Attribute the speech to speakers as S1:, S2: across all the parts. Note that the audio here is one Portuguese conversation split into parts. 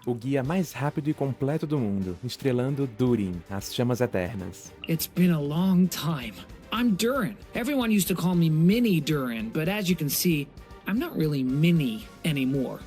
S1: o guia mais rápido e completo do mundo, estrelando Durin, as chamas eternas.
S2: It's been a long time. I'm Durin. Everyone used to call me Mini Durin, but as you can see, I'm not really mini anymore.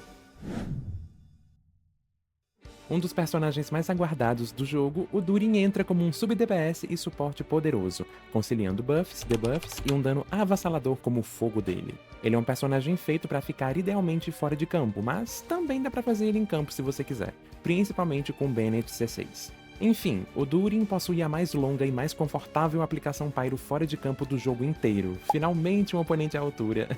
S1: Um dos personagens mais aguardados do jogo, o Durin entra como um sub-DPS e suporte poderoso, conciliando buffs, debuffs e um dano avassalador como o fogo dele. Ele é um personagem feito para ficar idealmente fora de campo, mas também dá para fazer ele em campo se você quiser, principalmente com Bennett C6. Enfim, o Durin possui a mais longa e mais confortável aplicação Pyro fora de campo do jogo inteiro. Finalmente um oponente à altura.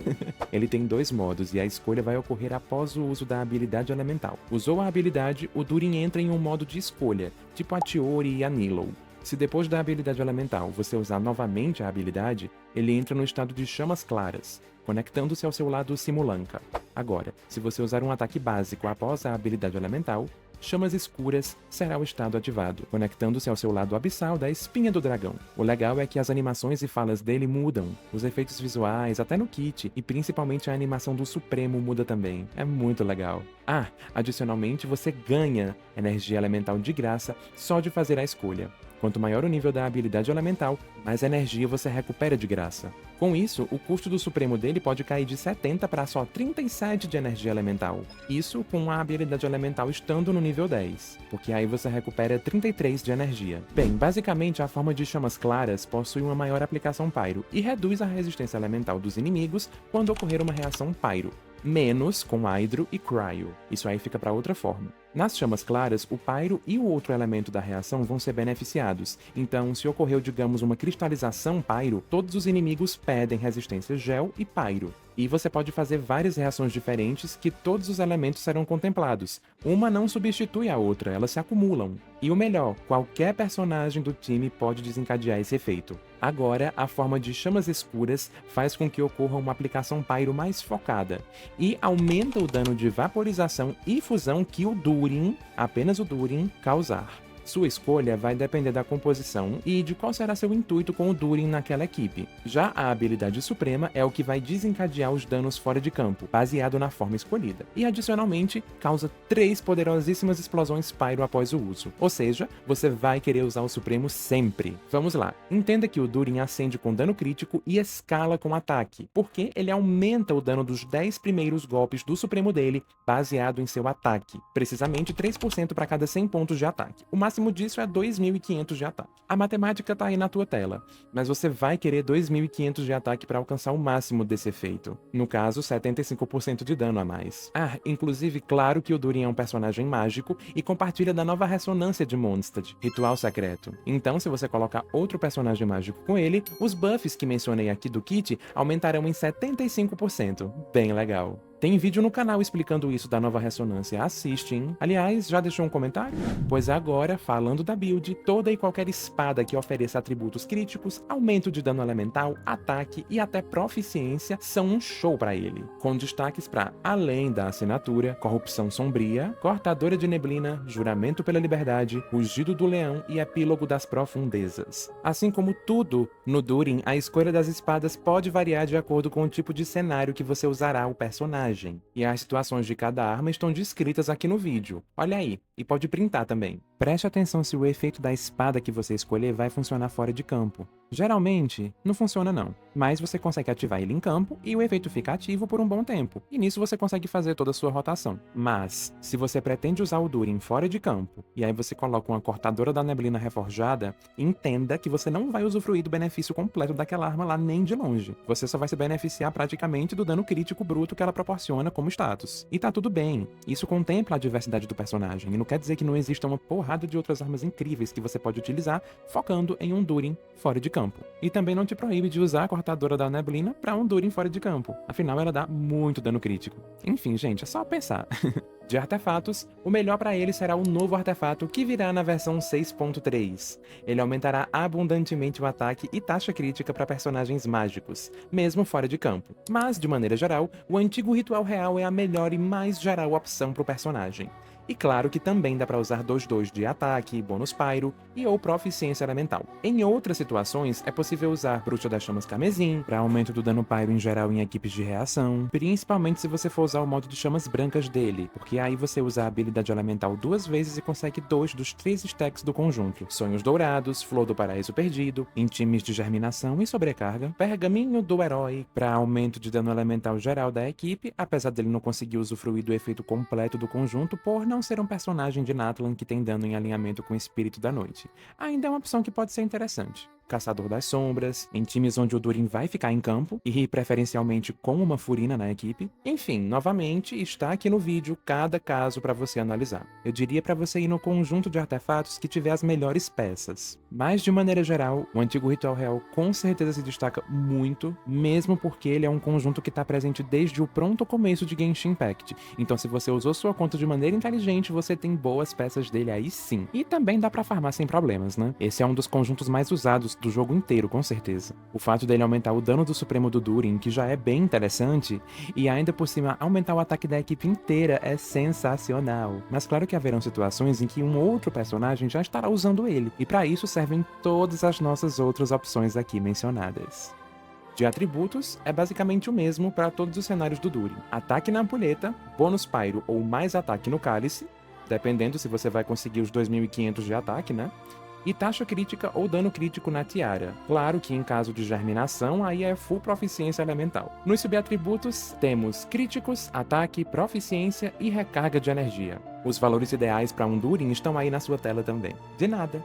S1: Ele tem 2 modos e a escolha vai ocorrer após o uso da habilidade elemental. Usou a habilidade, o Durin entra em um modo de escolha, tipo a Tiori e a Nilou. Se depois da habilidade elemental você usar novamente a habilidade, ele entra no estado de chamas claras, conectando-se ao seu lado Simulanka. Agora, se você usar um ataque básico após a habilidade elemental, Chamas Escuras será o estado ativado, conectando-se ao seu lado abissal da Espinha do Dragão. O legal é que as animações e falas dele mudam, os efeitos visuais, até no kit, e principalmente a animação do Supremo muda também. É muito legal. Ah, adicionalmente você ganha energia elemental de graça só de fazer a escolha. Quanto maior o nível da habilidade elemental, mais energia você recupera de graça. Com isso, o custo do Supremo dele pode cair de 70 para só 37 de energia elemental. Isso com a habilidade elemental estando no nível 10, porque aí você recupera 33 de energia. Bem, basicamente a forma de chamas claras possui uma maior aplicação Pyro e reduz a resistência elemental dos inimigos quando ocorrer uma reação Pyro, menos com Hydro e Cryo. Isso aí fica para outra forma. Nas chamas claras, o Pyro e o outro elemento da reação vão ser beneficiados, então se ocorreu, digamos, uma cristalização Pyro, todos os inimigos perdem resistência Gel e Pyro. E você pode fazer várias reações diferentes que todos os elementos serão contemplados. Uma não substitui a outra, elas se acumulam. E o melhor, qualquer personagem do time pode desencadear esse efeito. Agora, a forma de chamas escuras faz com que ocorra uma aplicação Pyro mais focada, e aumenta o dano de vaporização e fusão que o Durin, apenas o Durin, causar. Sua escolha vai depender da composição e de qual será seu intuito com o Durin naquela equipe. Já a habilidade suprema é o que vai desencadear os danos fora de campo, baseado na forma escolhida. E adicionalmente, causa 3 poderosíssimas explosões Pyro após o uso. Ou seja, você vai querer usar o supremo sempre. Vamos lá, entenda que o Durin acende com dano crítico e escala com ataque, porque ele aumenta o dano dos 10 primeiros golpes do supremo dele, baseado em seu ataque. Precisamente 3% para cada 100 pontos de ataque. O máximo disso é 2.500 de ataque. A matemática tá aí na tua tela, mas você vai querer 2.500 de ataque para alcançar o máximo desse efeito. No caso, 75% de dano a mais. Ah, inclusive, claro que o Durin é um personagem mágico e compartilha da nova ressonância de Mondstadt, Ritual Secreto. Então, se você colocar outro personagem mágico com ele, os buffs que mencionei aqui do kit aumentarão em 75%. Bem legal. Tem vídeo no canal explicando isso da nova ressonância, assiste, hein? Aliás, já deixou um comentário? Pois agora, falando da build, toda e qualquer espada que ofereça atributos críticos, aumento de dano elemental, ataque e até proficiência são um show pra ele, com destaques pra além da assinatura, corrupção sombria, cortadora de neblina, juramento pela liberdade, rugido do leão e epílogo das profundezas. Assim como tudo no Durin, a escolha das espadas pode variar de acordo com o tipo de cenário que você usará o personagem. E as situações de cada arma estão descritas aqui no vídeo. Olha aí, e pode printar também. Preste atenção se o efeito da espada que você escolher vai funcionar fora de campo. Geralmente, não funciona não, mas você consegue ativar ele em campo e o efeito fica ativo por um bom tempo, e nisso você consegue fazer toda a sua rotação. Mas, se você pretende usar o Durin fora de campo, e aí você coloca uma cortadora da neblina reforjada, entenda que você não vai usufruir do benefício completo daquela arma lá nem de longe. Você só vai se beneficiar praticamente do dano crítico bruto que ela proporciona como status. E tá tudo bem, isso contempla a diversidade do personagem, e não quer dizer que não exista uma porrada de outras armas incríveis que você pode utilizar focando em um Durin fora de campo. E também não te proíbe de usar a cortadora da neblina para um Durin fora de campo, afinal ela dá muito dano crítico. Enfim, gente, é só pensar. De artefatos, o melhor para ele será o novo artefato que virá na versão 6.3. Ele aumentará abundantemente o ataque e taxa crítica para personagens mágicos, mesmo fora de campo. Mas, de maneira geral, o antigo ritual real é a melhor e mais geral opção para o personagem. E claro que também dá para usar 2/2 de ataque, bônus Pyro e ou proficiência elemental. Em outras situações, é possível usar Bruxa das Chamas Carmesim, para aumento do dano Pyro em geral em equipes de reação, principalmente se você for usar o modo de chamas brancas dele, porque que aí você usa a habilidade elemental 2 vezes e consegue 2 dos 3 stacks do conjunto. Sonhos Dourados, Flor do Paraíso Perdido, em times de germinação e sobrecarga, Pergaminho do Herói para aumento de dano elemental geral da equipe, apesar dele não conseguir usufruir do efeito completo do conjunto por não ser um personagem de Natlan que tem dano em alinhamento com o Espírito da Noite. Ainda é uma opção que pode ser interessante. Caçador das Sombras, em times onde o Durin vai ficar em campo, e preferencialmente com uma Furina na equipe. Enfim, novamente, está aqui no vídeo cada caso para você analisar. Eu diria para você ir no conjunto de artefatos que tiver as melhores peças. Mas, de maneira geral, o Antigo Ritual Real com certeza se destaca muito, mesmo porque ele é um conjunto que está presente desde o pronto começo de Genshin Impact. Então, se você usou sua conta de maneira inteligente, você tem boas peças dele aí sim. E também dá para farmar sem problemas, né? Esse é um dos conjuntos mais usados do jogo inteiro, com certeza. O fato dele aumentar o dano do Supremo do Durin, que já é bem interessante, e ainda por cima aumentar o ataque da equipe inteira é sensacional. Mas claro que haverão situações em que um outro personagem já estará usando ele, e para isso servem todas as nossas outras opções aqui mencionadas. De atributos, é basicamente o mesmo para todos os cenários do Durin. Ataque na ampulheta, bônus pyro ou mais ataque no cálice, dependendo se você vai conseguir os 2.500 de ataque, né? E taxa crítica ou dano crítico na tiara. Claro que em caso de germinação, aí é full proficiência elemental. Nos subatributos, temos críticos, ataque, proficiência e recarga de energia. Os valores ideais para um Durin estão aí na sua tela também. De nada.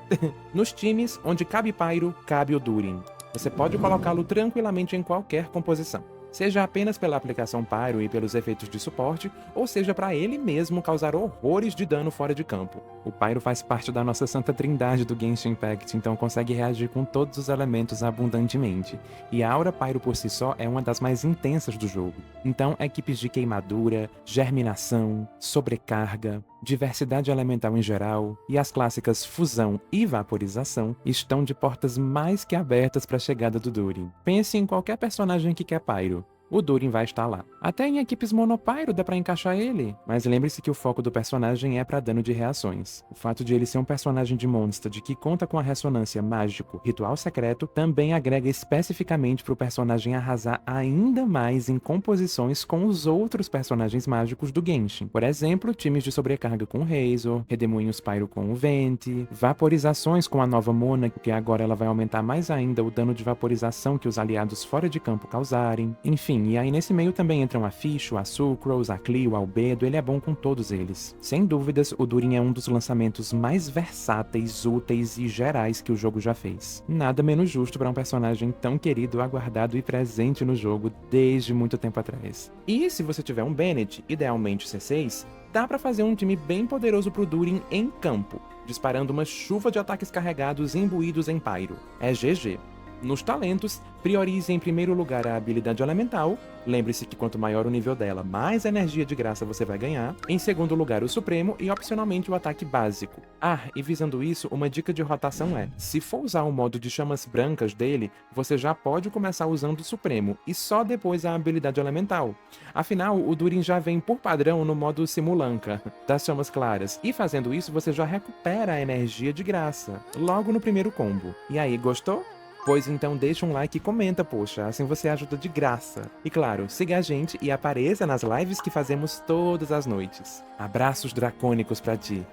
S1: Nos times, onde cabe Pyro, cabe o Durin. Você pode colocá-lo tranquilamente em qualquer composição. Seja apenas pela aplicação Pyro e pelos efeitos de suporte, ou seja para ele mesmo causar horrores de dano fora de campo. O Pyro faz parte da nossa santa trindade do Genshin Impact, então consegue reagir com todos os elementos abundantemente. E a aura Pyro por si só é uma das mais intensas do jogo. Então, equipes de queimadura, germinação, sobrecarga, diversidade elemental em geral e as clássicas fusão e vaporização estão de portas mais que abertas para a chegada do Durin. Pense em qualquer personagem que quer Pyro. O Durin vai estar lá. Até em equipes monopyro dá pra encaixar ele, mas lembre-se que o foco do personagem é pra dano de reações. O fato de ele ser um personagem de Mondstadt que conta com a ressonância mágico, ritual secreto, também agrega especificamente pro personagem arrasar ainda mais em composições com os outros personagens mágicos do Genshin. Por exemplo, times de sobrecarga com o Razor, redemoinhos pyro com o Venti, vaporizações com a nova Mona, que agora ela vai aumentar mais ainda o dano de vaporização que os aliados fora de campo causarem, enfim. E aí nesse meio também entram a Fischl, a Sucrose, a Clio, a Albedo, ele é bom com todos eles. Sem dúvidas, o Durin é um dos lançamentos mais versáteis, úteis e gerais que o jogo já fez. Nada menos justo para um personagem tão querido, aguardado e presente no jogo desde muito tempo atrás. E se você tiver um Bennett, idealmente C6, dá para fazer um time bem poderoso pro Durin em campo, disparando uma chuva de ataques carregados imbuídos em Pyro. É GG. Nos talentos, priorize em primeiro lugar a habilidade elemental, lembre-se que quanto maior o nível dela, mais energia de graça você vai ganhar. Em segundo lugar, o Supremo e opcionalmente o ataque básico. Ah, e visando isso, uma dica de rotação é, se for usar o modo de chamas brancas dele, você já pode começar usando o Supremo, e só depois a habilidade elemental. Afinal, o Durin já vem por padrão no modo Simulanka, das chamas claras, e fazendo isso você já recupera a energia de graça, logo no primeiro combo. E aí, gostou? Pois então deixa um like e comenta, poxa, assim você ajuda de graça. E claro, siga a gente e apareça nas lives que fazemos todas as noites. Abraços dracônicos pra ti.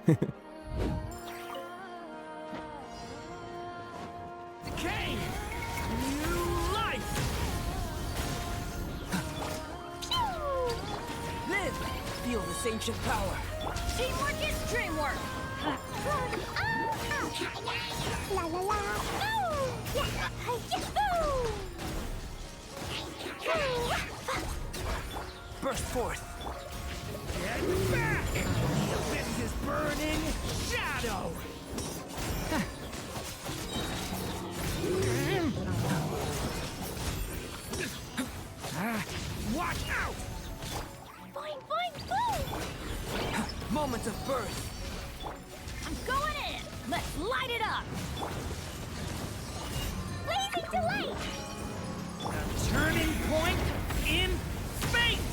S3: Ancient power. Teamwork is dreamwork. La la la. Burst forth. Get back! This is burning shadow. Watch out! Boing, boing, boom! Moments of birth. I'm going in. Let's light it up. Blazing delight. A turning point in space.